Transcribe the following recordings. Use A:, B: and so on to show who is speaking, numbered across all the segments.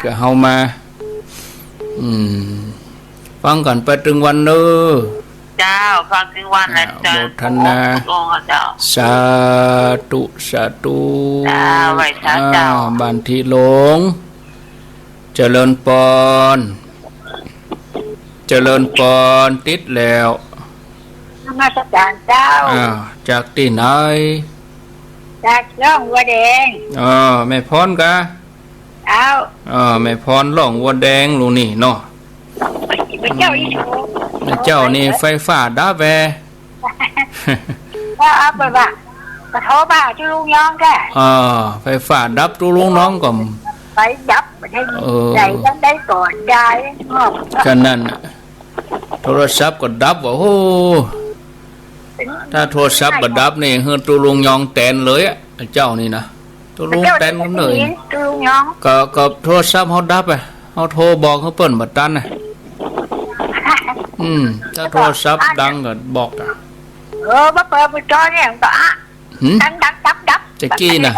A: ก็เฮามาฟังกันไปถึงวันเด้อ
B: เจ้าฟังถึงวันนะเจ้า
A: โมทนา
B: เจ้า
A: สาธุสาธุ
B: ไว้เจ้า
A: บันทิหลงเจริญปอนเจริญปอนติดแล้ว
B: นมัสการเจ้า
A: จากที่ไหน
B: จากร่องวัวแดง
A: แม่พรกะแม่พรร่องวัวแดงลูนี่เนาะ
B: เจ้าอีชู
A: เจ้านี่ไฟฟ้าดับแว
B: ว่าเอาไปว่ากระโถบ้าจุลุงน้องแก
A: ไฟฟ้าดับจุลุงน้องก็
B: ไปดับได้ใจต้องได้ก่อนได้
A: กันนั่นโทรศัพท์ก็ดับว่าโอ้ถ้าโทรศัพท์ก็ดับนี่เฮือจุลุงยองแตนเลยอ่ะเจ้านี่นะจุลุงแตนกันเลยก็โทรศัพท์เขาดับอ่ะเขาโทรบอกเขาเปิ้นบัดตันน่ะถ้าโทรศัพท์ดังก็บอกอ่ะ
B: มาเปิดไปจอเนี่ยก็ดับ
A: จะกี้น่ะ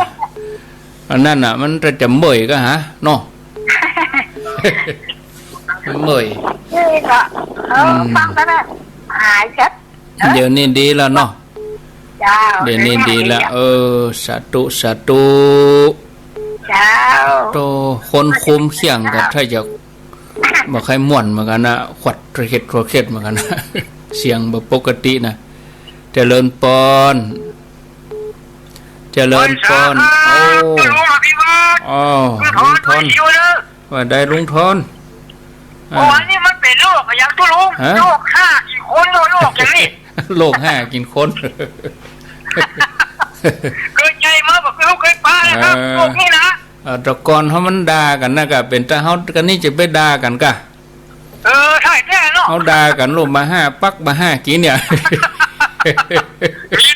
A: อันนั้นน่ะมันจะเมื่อยก็ฮะเนาะเมื่อย
B: ก็ฟังแล้วหายชัด
A: เดี๋ยวนี้ดีแล้วเนาะเดี๋ยวนี้ดีแล้วสาธุสาธุโตคนคุมเขียงกับถ้าจะบ่ใครม่วนเหมือนกันนะขวัดระเข็ดเหมือนกันนะเสียงแบบปกตินะเจริญปอนลุงทนว่าได้ลุงทน
B: วันนี้มันเป็นโรคอย่างทุลุงโรค5กี่คนโรคอย่างนี้
A: โรค5กินคน
B: เคยใจมาบอกเคยป้านะครับโรคนี้นะ
A: ตะกอนเขามันด่ากันนะกะเป็นตาเขากันนี่จะไปด่ากันกะ
B: ใช่แน่เนาะ
A: เขาด่ากันลงมา5ปักมา5กินเนี่ย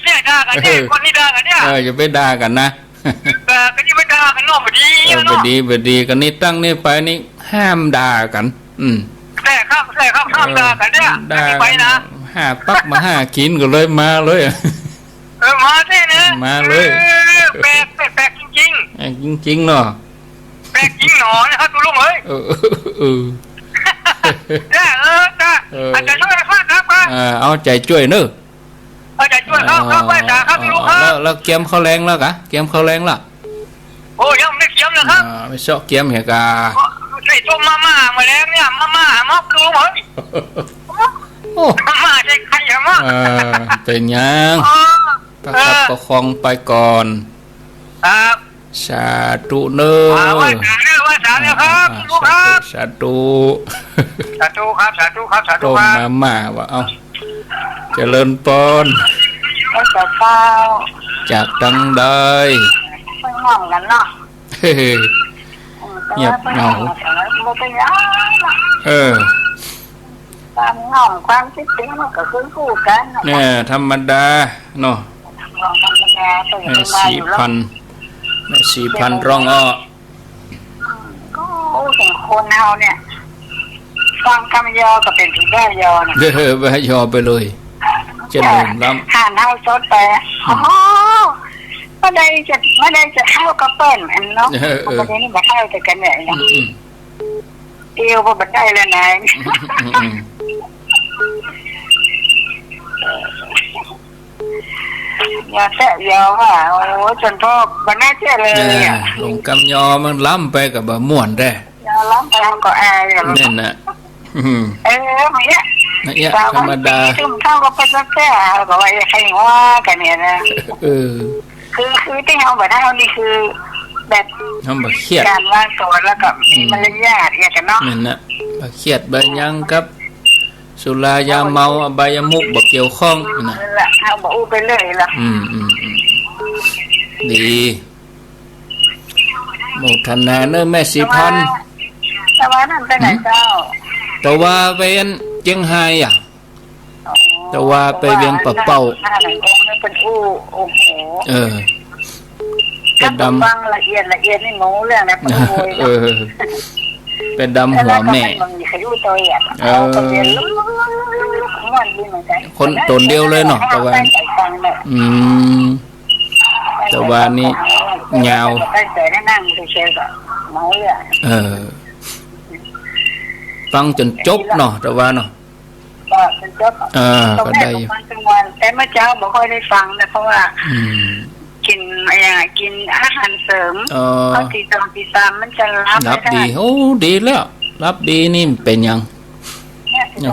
B: เนี่ยด่ากันเนี่ยคนนี้ด่ากันเนี่ย
A: จะไปด่ากันนะ
B: ก็จะไปด่ากันเนาะพอดี
A: เนาะพอดีกันนี่ตั้งนี่ไปนี่ห้ามด่ากัน
B: แท้ครับห้ามด่ากันเนี่ยด่าไปนะ
A: 5ปักมา5กินก็เลยมาเลย
B: มาแท้นะ
A: มาเลย
B: แปลกจริง
A: เนาะ
B: แปลกจริงหนอนะครับตัวลุงเอ้ยจ้าอาจจะช่วยครับ
A: เอาใจช่วยเนอะ
B: เอาใจช่วยครับว่าจ้าครับตัวลุงครับ
A: แล้วเกียมเขาแรงแล้วกะเกียมเขาแรงละ
B: โอ้ยังไม่เกียมนะครับ
A: ไม่ชอบเกียมเหรอกะ
B: ใส่ต้มมาแรงเนี่ยมาม็อกดูมั้ยมาใช่ใครเหรอ
A: เป็นยังประคับประคองไปก่อน
B: ครับ
A: สาธุเนอ
B: ว่าสาธุครับลูกครับ
A: สาธุ
B: ครับ
A: ต้มมาว่าเอาเจริญปอนจากดังได้
B: ไม่ง่วงกันเนาะ
A: เงียบเหงา
B: ความเหงาความคิดถึงมันก็คือคู่กัน
A: เนี่ยธรรมดาเนาะ4,000ร้องอ้อ
B: ก็เป็นคนเฮาเนี่ยฟังคำยอก็เป็นถึงได้ยอนะ
A: ไปยอไปเลยจะหนึ่งล้
B: ำห่านเฮาสดไปไม่ได้จะเข้ากระเปิ้ลอันเนาะประเด็นนี้มาเข้าแต่กันเนี่ยนะเอวพอบัดได้แล้วนะยาแท้ยอว่าโอ้จนพ่อบัดน่าเชื่อเลย
A: ลงกำยอมันล้ำไปกับบะม่วนได้
B: ยอล้ำไปก็แอร์อย่าง
A: นั่นน่ะ
B: มันเนี่ย
A: ธรรมดา
B: ซึ่งเข้าก็เป็นแท้ก็ว่าใครว่ากันเนี่ยนะคือที่เฮาบ่ได้เฮานี่คือแบบ
A: เฮาบ่เครียด
B: การวางตัวแล้วก็มีมารยาทอย่างกันเนาะ
A: นั่นน่ะบ่เครียดบ่ยังกับสุรายาเมาอบายมุขบ่เกี่ยวข้อง
B: น่ะเฮาบ่อู้ไปเลยล่ะ
A: ดีโมทนาเด้อแม่สีพันธุ์
B: แต่ว่านั่นไปไหนเจ้า
A: แต่ว่าเวียนเจียงไฮ้อ่ะแต่ว่าไปเวียนปะเป่า
B: เป็นอู้โอ้โห
A: เป็นดำ
B: ฟังละเอียดนี่หมูเรื่องนะ
A: เป็นดำหัวแม่คนตนเดียวเลยเนาะแต่ว่านี่ยาว
B: น้อยอ่ะ
A: ฟังจนจบเนาะแต่ว่าเนาะ
B: ก็เป็นจบ
A: ก็ได้
B: ฟังทั้งวันแต่เมื่อเช้าบ่ค่อยได้ฟังนะเพราะว่ากินกินอาหารเสริมเขาตีสองตีสามมันจะรับ
A: ดีโอ้ดีแล้วรับดีนี่เป็นยัง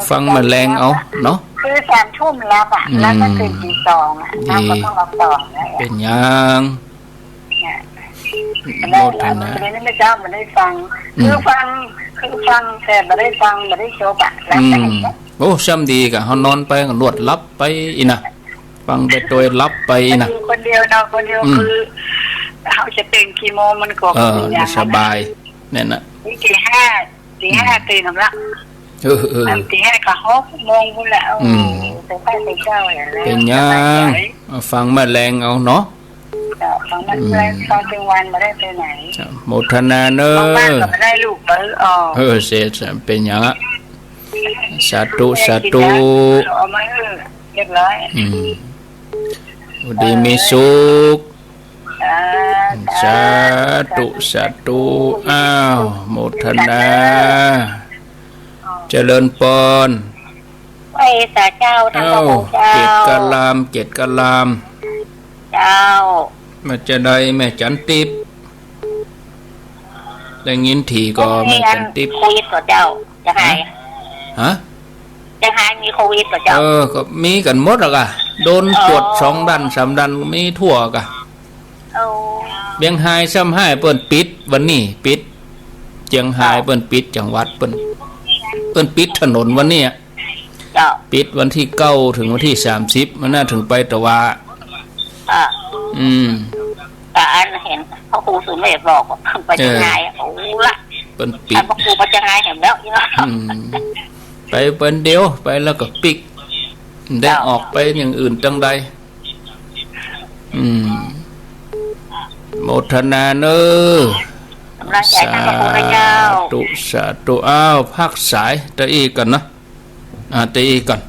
A: ฟังแมลงเอาเนาะ
B: คือ3 ทุ่มรับอ่ะแล้วก็ตื่นตี 2อ่ะน้ำก็ต้องรับต่อ
A: เป็นยัง
B: โมทนาไม่ได้เจ้าไม่ได้ฟังคือฟังแต่ไม่ได้ฟังไม่ได้จบอ่ะแล้ว
A: โอ้ซ้ำดีกะเขานอนไปก็นวดรับไปอีนะฟังไปโดยรับไปนะ
B: คนเดียวเนาะคนเดียวคือเขาจะตื่นกี่โมงมันก็
A: สบายเนี่ยนะ
B: ตี 5ตื่นแล้วตี 5ก็6 โมงพุ่นแล้วแต่ใครไปเจ้าอย่างไร
A: เป็นยังฟังแมลงเอาเนาะ
B: ฟังมันเลยตอนกลางวันไม่ได้ไปไหน
A: โมทนาเนอะ
B: บ้านก็ไม่ได้ลูก
A: เสร็จเป็นยังอ่ะสาธุเ
B: รียบร้อย
A: ดีมีสุขสาธุอ้าวโมทนาเจริญปอน
B: ไอ้สาเจ้าทั้งพระองค์เจ้า
A: เกตกะลามเ
B: จ้า
A: มาจะได้แม่จันติบได้ยินทีก็แม่จันติบ
B: โควิดกับเจ้าจะหายจะหายมีโควิดกับเจ้า
A: ก็มีกันหมดอะกะโดนตรวจ2 ดัน 3 ดันมีทั่วกะเบียงไฮซ้ำไฮเปิ้นปิดวันนี้ปิดเจียงไฮเปิ้นปิดจังหวัดเปิ้นปิดถนนวันนี้ปิดวันที่9ถึงวันที่30มันน่าถึงไปแต่ว่า
B: แต่อันเห็นพ่อครูสุเมธบอกไปจะไงโอ้ละ
A: เป็นปิด
B: พ่อครูไปจะไงเห็นแล้ว
A: ไปเป็นเดียวไปแล้วก็ปิดได้ออกไปอย่างอื่นจังใดโมทนาเนอสาธุอ้าวภาคสายตะอีกันนะตะอีกัน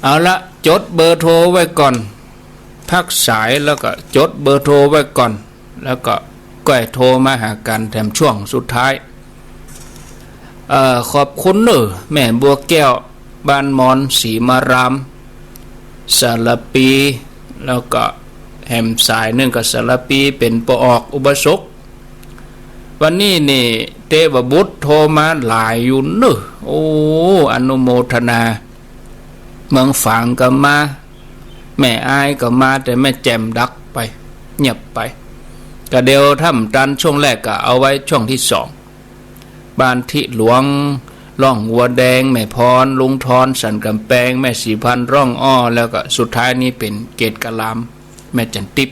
A: เอาละจดเบอร์โทรไว้ก่อนพักสายแล้วก็จดเบอร์โทรไว้ก่อนแล้วก็ก้อยโทรมาหากันแถมช่วงสุดท้ายขอบคุณเนอะแม่บัวแก้วบ้านมอนศรีมารามสารปีแล้วก็แหมสายนึงกับสารปีเป็นปออกอุบสกวันนี้นี่เทวบุตรโทรมาหลายอยู่เนอะโอ้อนุโมทนาเมืองฝางก็มาแม่อายก็มาแต่แม่แจมดักไปเงียบไปก็เดียวถ้ำตันช่วงแรกก็เอาไว้ช่วงที่2บ้านที่หลวงร่องวัวแดงแม่พรลุงทอนสันกำแพงแม่สีพันร่องอ้อแล้วก็สุดท้ายนี้เป็นเกตกะลามแม่จันติบ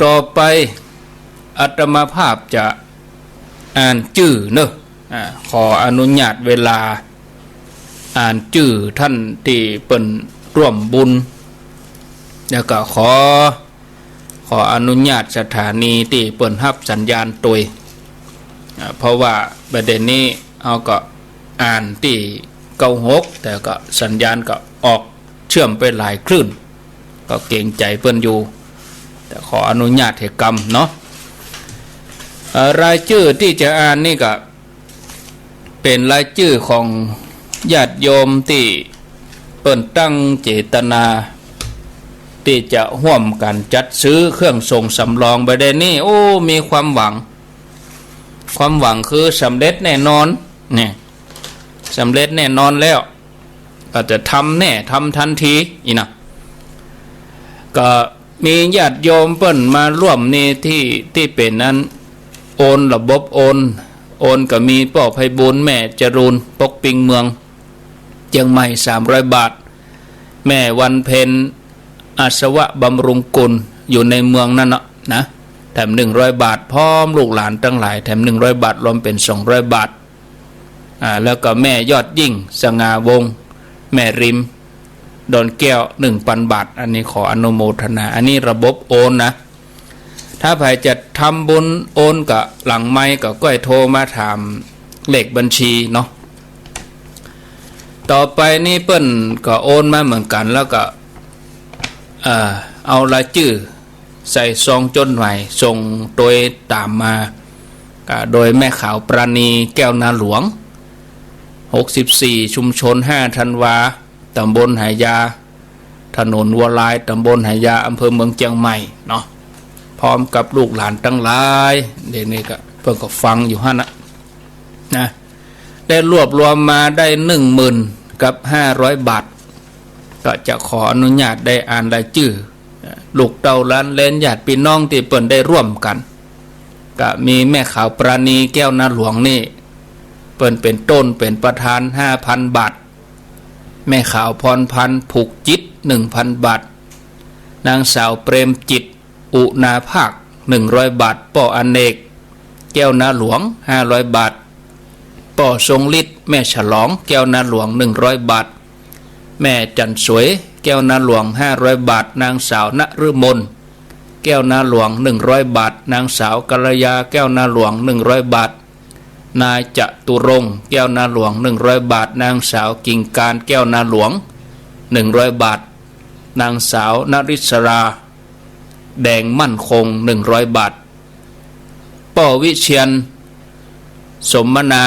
A: ต่อไปอาตมาภาพจะอ่านชื่อเนอะขออนุญาตเวลาอ่านชื่อท่านที่เปิ่นร่วมบุญแล้วก็ขออนุญาตสถานีที่เปิ่นรับสัญญาณตัวเพราะว่าประเด็นนี้เอาก็อ่านที่96แต่ก็สัญญาณก็ออกเชื่อมไปหลายคลื่นก็เกรงใจเปิ่นอยู่แต่ขออนุญาตให้กรรมเนาะรายชื่อที่จะอ่านนี่ก็เป็นรายชื่อของญาติโยมที่เปิ่นตั้งเจตนาที่จะร่วมกันจัดซื้อเครื่องทรงสำรองประเด็นนี้โอ้มีความหวังคือสำเร็จแน่นอนเนี่ยสำเร็จแน่นอนแล้วก็จะทำทันทีอีนะก็มีญาติโยมเปิ้นมาร่วมนี่ที่เป็นนั้นโอนระบบโอนก็มีป่อไพบูลย์แม่จรูนปกปิงเมืองเชียงใหม่300 บาทแม่วันเพ็ญอาสวะบำรุงกุลอยู่ในเมืองนั่นนะแถม100 บาทพร้อมลูกหลานทั้งหลายแถม100 บาทรวมเป็น200 บาทแล้วก็แม่ยอดยิ่งสง่าวงศ์แม่ริมดอนแก้ว 1,000 บาทอันนี้ขออนุโมทนาอันนี้ระบบโอนนะถ้าใครจะทำบุญโอนกับหลังไม้ก็ก้อยโทรมาถามเลขบัญชีเนาะต่อไปนี่เปิ้นก็โอนมาเหมือนกันแล้วก็เอารายชื่อ ใส่ซองจดหมายส่งโดยตามมาโดยแม่ขาวปราณีแก้วนาหลวง64ชุมชน5ธันวาตำบลหายาถนนวัวลายตำบลหายาอำเภอเมืองเชียงใหม่เนาะพร้อมกับลูกหลานทั้งหลายเดี๋ยวนี้ก็เพิ่งก็ฟังอยู่ฮะนะได้รวบรวมมาได้10,000กับ500 บาทก็จะขออนุญาตได้อ่านรายชื่อลูกเต้าล้านเลนญาติพี่น้องที่เปิ่นได้ร่วมกันก็มีแม่ขาวปราณีแก้วนาหลวงนี่เปิ่นเป็นต้นเป็นประธาน 5,000 บาทแม่ขาวพรพันธ์ผูกจิต 1,000 บาทนางสาวเปรมจิตอุณาภาค100 บาทป่ออเนกแก้วนาหลวง500 บาทป่อทรงฤทธิ์แม่ฉลองแก้วนาหลวง100 บาทแม่จันสวยแก้วนาหลวง500 บาทนางสาวนฤมลแก้วนาหลวง100 บาทนางสาวกัลยาแก้วนาหลวง100 บาทนายจตุรงค์แก้วนาหลวง100 บาทนางสาวกิ่งการแก้วนาหลวง100 บาทนางสาวนริศราแดงมั่นคง100 บาทป่อวิเชียนสมนา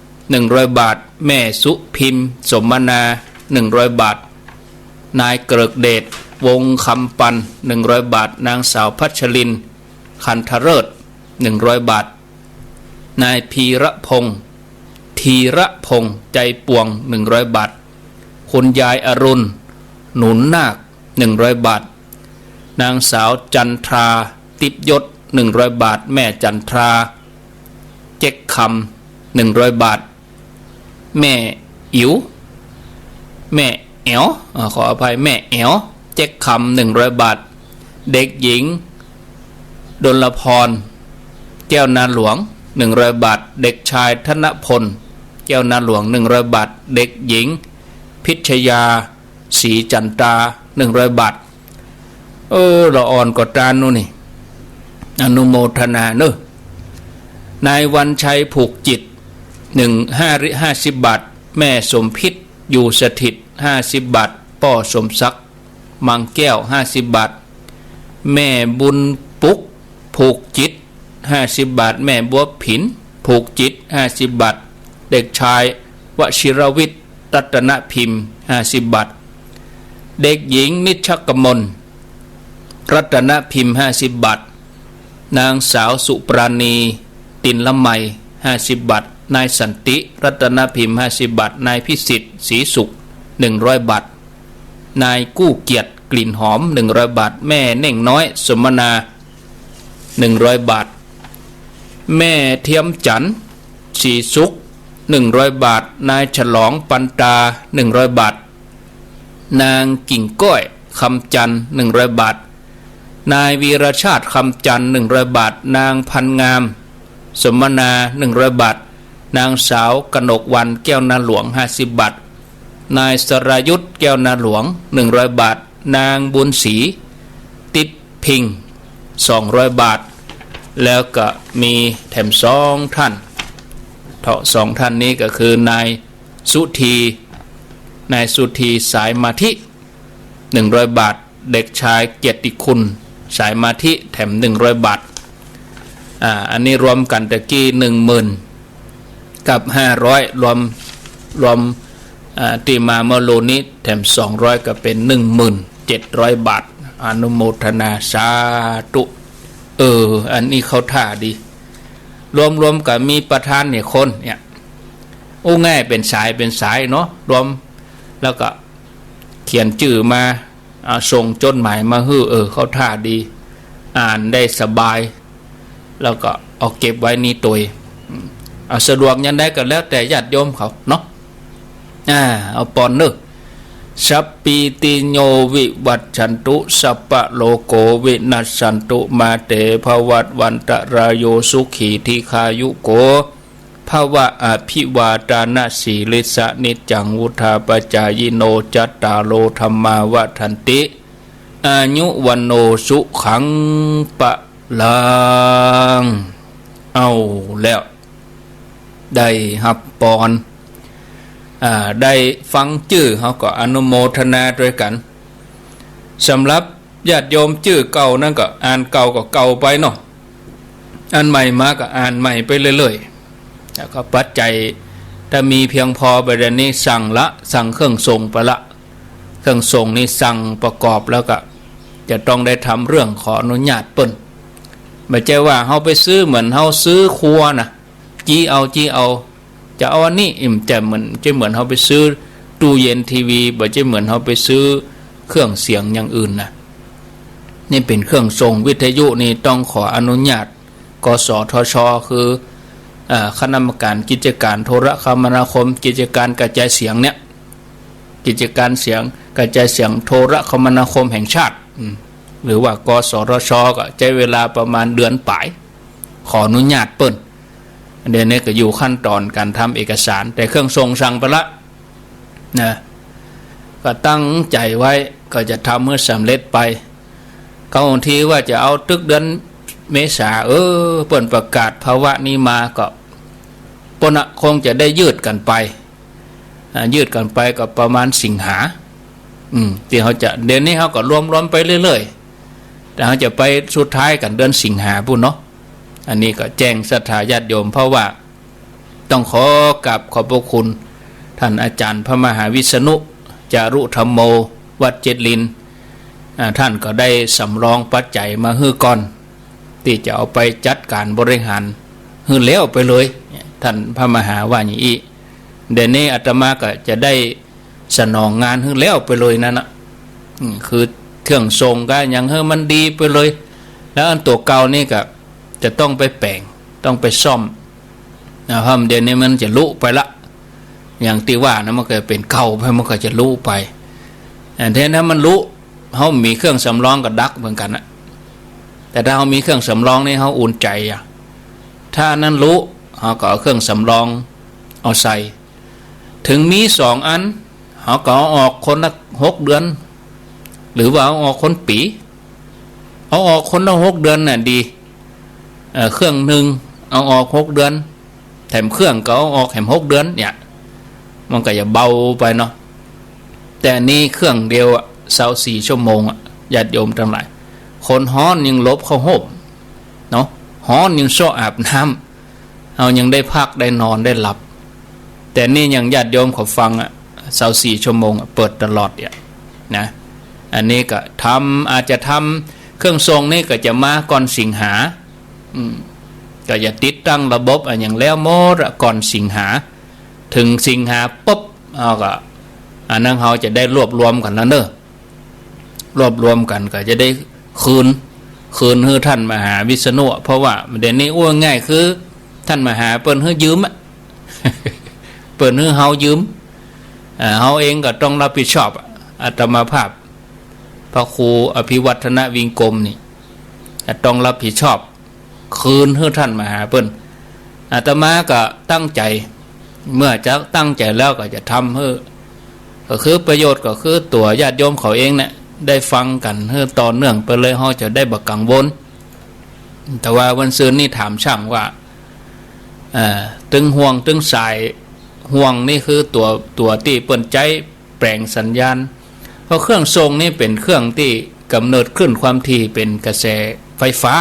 A: 100 บาทแม่สุพิมพ์สมนา100 บาทนายเกริกเดชวงคำปัน100 บาทนางสาวพัชรินคันธเริศ100 บาทนายพีระพงษ์ธีระพงษ์ใจปวง100 บาทคุณยายอรุณหนุนนาค100 บาทนางสาวจันทราติบยศ100 บาทแม่จันทราเจ๊กคำ100 บาทแม่อิ๋วแม่แอวขออภัยแม่แอวเจ๊กคำ100 บาทเด็กหญิงดลพรแก้วนาหลวง100 บาทเด็กชายธนพลแก้วนาหลวง100 บาทเด็กหญิงพิชยาศรีจันตา100 บาทละอ่อนกว่าตานู่นนี่อนุโมทนาเนอะนายวันชัยผูกจิต50 บาทแม่สมพิษอยู่สถิต50 บาทป่อสมศักดิ์มังแก้ว50 บาทแม่บุญปุกผูกจิต50 บาทแม่บัวผินผูกจิต50 บาทเด็กชายวชิรวิทย์รัตนพิมพ์50 บาทเด็กหญิงนิชกมลรัตนพิมพ์50 บาทนางสาวสุปราณีตินละไม50 บาทนายสันติรัตนพิมพ์50 บาทนายพิสิทธิ์ศรีสุข100 บาทนายกู้เกียรติกลิ่นหอม100 บาทแม่เน่งน้อยสมนา100 บาทแม่เทียมจันทร์ศรีสุข100 บาทนายฉลองปันตา100 บาทนางกิ่งก้อยคำจันทร์100 บาทนายวีรชาติคำจันทร์100 บาทนางพันงามสมนา100 บาทนางสาวกนกวันแก้วนาหลวง50 บาทนายสรายุทธแก้วนาหลวง100 บาทนางบุญศรีติดพิง200 บาทแล้วก็มีแถม2 ท่าน2 ท่านนี้ก็คือนายสุธีสายมาธิ100 บาทเด็กชายเกียรติคุณสายมาธิแถม100 บาทอันนี้รวมกันตะกี้ 10,000 กับ500รวมตีมาเมื่อโลนี้แถม200ก็เป็น 17,000 บาทอนุโมทนาสาธุอันนี้เขาท่าดีรวมกับมีประธานเนี่ยคนเนี่ยง่ายเป็นสายเนาะรวมแล้วก็เขียนชื่อมาส่งจดหมายมาเขาท่าดีอ่านได้สบายแล้วก็เอาเก็บไว้นี่ตัวสะดวกยันได้ก็แล้วแต่ญาติโยมเขาเนาะเอาปอนเนอะสัพพิติโยวิวัชชันตุสัพพะโลโกวินัสสันตุมาเตภวัตวันตรายโยสุขีทีคายุโกภวะอภิวาทานะสีลิสะนิจังวุธาปจายโนจัตตาโลธรรมาวทันติอายุวันโนสุขังปะลังเอาแล้วได้หับปอนได้ฟังชื่อเขาก็อนุโมทนาด้วยกันสำหรับ ญาติโยมชื่อเก่านั่นก็อ่านเก่าก็เก่าไปเนาะอันใหม่มาก็อ่านใหม่ไปเรื่อยๆแล้วก็ปัจจัยถ้ามีเพียงพอประเด็นนี้สั่งเครื่องทรงไปละเครื่องทรงนี่สั่งประกอบแล้วก็จะต้องได้ทำเรื่องขออนุญาตเปิ้นไม่ใช่ว่าเฮาไปซื้อเหมือนเฮาซื้อครัวนะจี้เอาจะเอาอันนี้จะเหมือนเฮาไปซื้อตู้เย็นทีวีบ่ใช่เหมือนเฮาไปซื้อเครื่องเสียงอย่างอื่นนะนี่เป็นเครื่องทรงวิทยุนี่ต้องขออนุญาตกสทช.คือคณะกรรมการกิจการโทรคมนาคมกิจการกระจายเสียงเนี่ยกิจการเสียงกระจายเสียงโทรคมนาคมแห่งชาติหรือว่ากสทช.ก็ใช้เวลาประมาณเดือนปลายขออนุญาตเปิ้นเดี๋ยวนี้ก็อยู่ขั้นตอนการทำเอกสารแต่เครื่องทรงสั่งไปละนะก็ตั้งใจไว้ก็จะทำเมื่อสำเร็จไปเขาบางทีว่าจะเอาตึกเดือนเมษาเปิ่นประกาศภาวะนี้มาก็ปนคงจะได้ยืดกันไปก็ประมาณสิงหาที่เขาจะเดือนนี้เขาก็รวมไปเรื่อยๆแต่เขาจะไปสุดท้ายกันเดือนสิงหาพุ่นเนาะอันนี้ก็แจ้งศรัทธาญาติโยมเพราะว่าต้องขอกราบขอบพระคุณท่านอาจารย์พระมหาวิษณุจารุธรรมโมวัดเจ็ดลินท่านก็ได้สำรองปัจจัยมาฮื้อก่อนที่จะเอาไปจัดการบริหารฮื้อแล้วไปเลยท่านพระมหาว่าอย่างนี้เดี๋ยวนี้อาตมาก็จะได้สนองงานฮื้อแล้วไปเลยนั่นนะคือเครื่องทรงก็อย่างฮื้อมันดีไปเลยแล้วอันตัวเก่านี่ก็จะต้องไปแปลงต้องไปซ่อมนะครับเดี๋ยวนี้มันจะลุไปละอย่างที่ว่านะมันก็เป็นเก่าไปมันก็จะลุไปแต่ถ้ามันลุเขามีเครื่องสำรองกับดักเหมือนกันนะแต่ถ้าเขามีเครื่องสำรองนี่เขาอุ่นใจถ้านั้นลุเขาก็เอาเครื่องสำรองเอาใส่ถึงมี2 อันเขาก็เอาออกคนละ6 เดือนหรือว่าเอาออกคนปีเอาออกคนละ6 เดือนน่ะดีเครื่องหนึ่งเอาออก6 เดือนแถมเครื่องก็เอาออกแถม6 เดือนเนี่ยมันก็จะเบาไปเนาะแต่นี่เครื่องเดียว24 ชั่วโมงญาติโยมทั้งหลายคนฮ้อนยังลบเข้าห่มเนาะฮ้อนยังโซ่อาบน้ำเอายังได้พักได้นอนได้หลับแต่นี่ยังญาติโยมเขาฟัง24 ชั่วโมงเปิดตลอดเนี่ยนะอันนี้ก็อาจจะทำเครื่องทรงนี่ก็จะมาก่อนสิงหาก็จะติดตั้งระบบอย่างแล้วโมดก่อนสิงหาถึงสิงหาปุ๊บเอาก็อันนั้นเขาจะได้รวบรวมกันแล้วเนอะรวบรวมกันก็จะได้คืนให้ท่านมหาวิษณุเพราะว่าเดี๋ยวนี้อ้วง่ายคือท่านมหาเปิ้นให้ยืมเปิ้นให้เฮายืมเฮาเองก็ต้องรับผิดชอบอาตมาภาพพระครูอภิวัฒนวิงกรมนี่ต้องรับผิดชอบคืนให้ท่านมหาเปิ้นอาตมาก็ตั้งใจเมื่อจะตั้งใจแล้วก็จะทำให้ก็คือประโยชน์ก็คือตัวญาติโยมเขาเองเนี่ยได้ฟังกันให้ต่อเนื่องไปเลยเขาจะได้บักกังวลแต่ว่าวันซืนนี่ถามช่างว่าตึงห่วงตึงสายห่วงนี่คือตัวที่เปิ่นใจแปลงสัญญาณเพราะเครื่องทรงนี่เป็นเครื่องที่กำเนิดขึ้นความถี่เป็นกระแสไฟฟ้า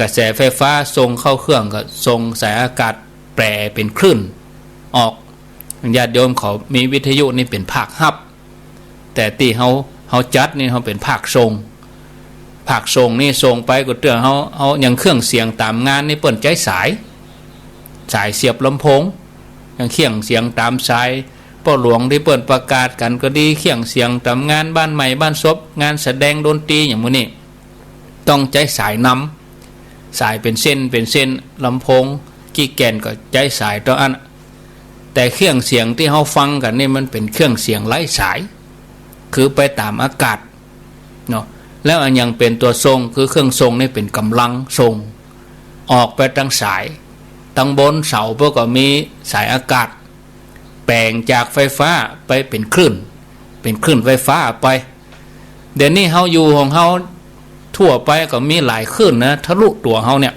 A: กระแสไฟฟ้าส่งเข้าเครื่องก็ส่งสายอากาศแปรเป็นคลื่นออกญาติโยมเขามีวิทยุนี่เป็นภาคฮับแต่ที่เขาจัดนี่เขาเป็นภาคทรงนี่ทรงไปก็เตือนเขาอย่างเครื่องเสียงตามงานนี่เปิ่นใจสายเสียบลำโพงอย่างเครื่องเสียงตามสายพ่อหลวงที่เปิ่นประกาศกันก็ดีเครื่องเสียงตามงานบ้านใหม่บ้านศพงานแสดงดนตรีอย่างมื้อนี้ต้องใจสายนำสายเป็นเส้นลำโพงกี่แก่นก็ใจสายต่ออันแต่เครื่องเสียงที่เขาฟังกันนี่มันเป็นเครื่องเสียงไร้สายคือไปตามอากาศเนาะแล้วอันยังเป็นตัวทรงคือเครื่องทรงนี่เป็นกำลังทรงออกไปตั้งสายตั้งบนเสาเพื่อก็มีสายอากาศแปลงจากไฟฟ้าไปเป็นคลื่นไฟฟ้าไปเดี๋ยวนี้เขาอยู่ของเขาทั่วไปก็มีหลายคลื่นนะทะลุตัวเขาเนี่ย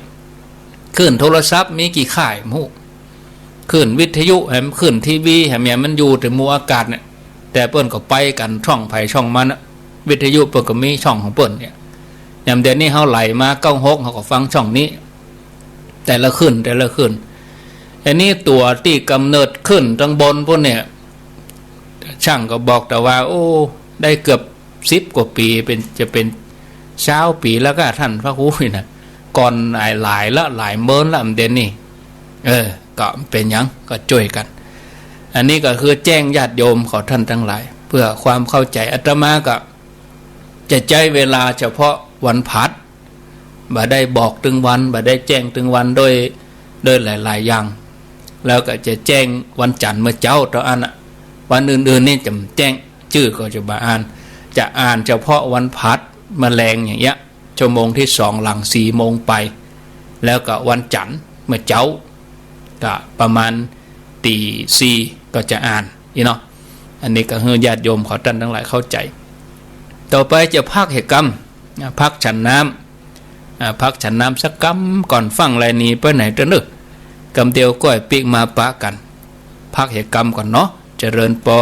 A: คลื่นโทรศัพท์มีกี่ค่ายมูคลื่นวิทยุแหมคลื่นทีวีแหมมันอยู่แต่มูอากาศเนี่ยแต่เปิ้นก็ไปกันช่องไผ่ช่องมัน วิทยุเปิดก็มีช่องของเปิดเนี่ยยามเดือนนี้เขาไหลมา96เขาก็ฟังช่องนี้แต่ละขึ้นอันนี้ตัวที่กำเนิดขึ้นตั้งบนพวกเนี่ยช่างก็บอกแต่ว่าโอ้ได้เกือบ10 กว่าปีจะเป็น20 ปีแล้วก็ท่านพระครูนะก่อนหลายเมินละเดือนนี้ก็เป็นยังก็ช่วยกันอันนี้ก็คือแจ้งญาติโยมขอท่านทั้งหลายเพื่อความเข้าใจอาตมาก็จะใจเวลาเฉพาะวันพัดบ่ได้บอกถึงวันบ่ได้แจ้งถึงวันโดยหลายอย่างแล้วก็จะแจ้งวันจันทร์เมื่อเจ้าต่ออันวันอื่นๆนี่จะแจ้งชื่อก็จะบ่อ่านจะอ่านเฉพาะวันพัดแมลงอย่างเงี้ยชั่วโมงที่2หลัง4 โมงไปแล้วก็วันจันทร์เมื่อเจ้าก็ประมาณตี4ก็จะอ่านเนาะอันนี้ก็ให้ญาติโยมขอท่านทั้งหลายเข้าใจต่อไปจะพักเหตุกรรมพักฉันน้ำพักฉันน้ำสักกำก่อนฟังไรนี้ไปไหนจะนึกกำเดียวก้อยปีกมาปะกันพักเหตุกรรมก่อนเนาะเจริญปอ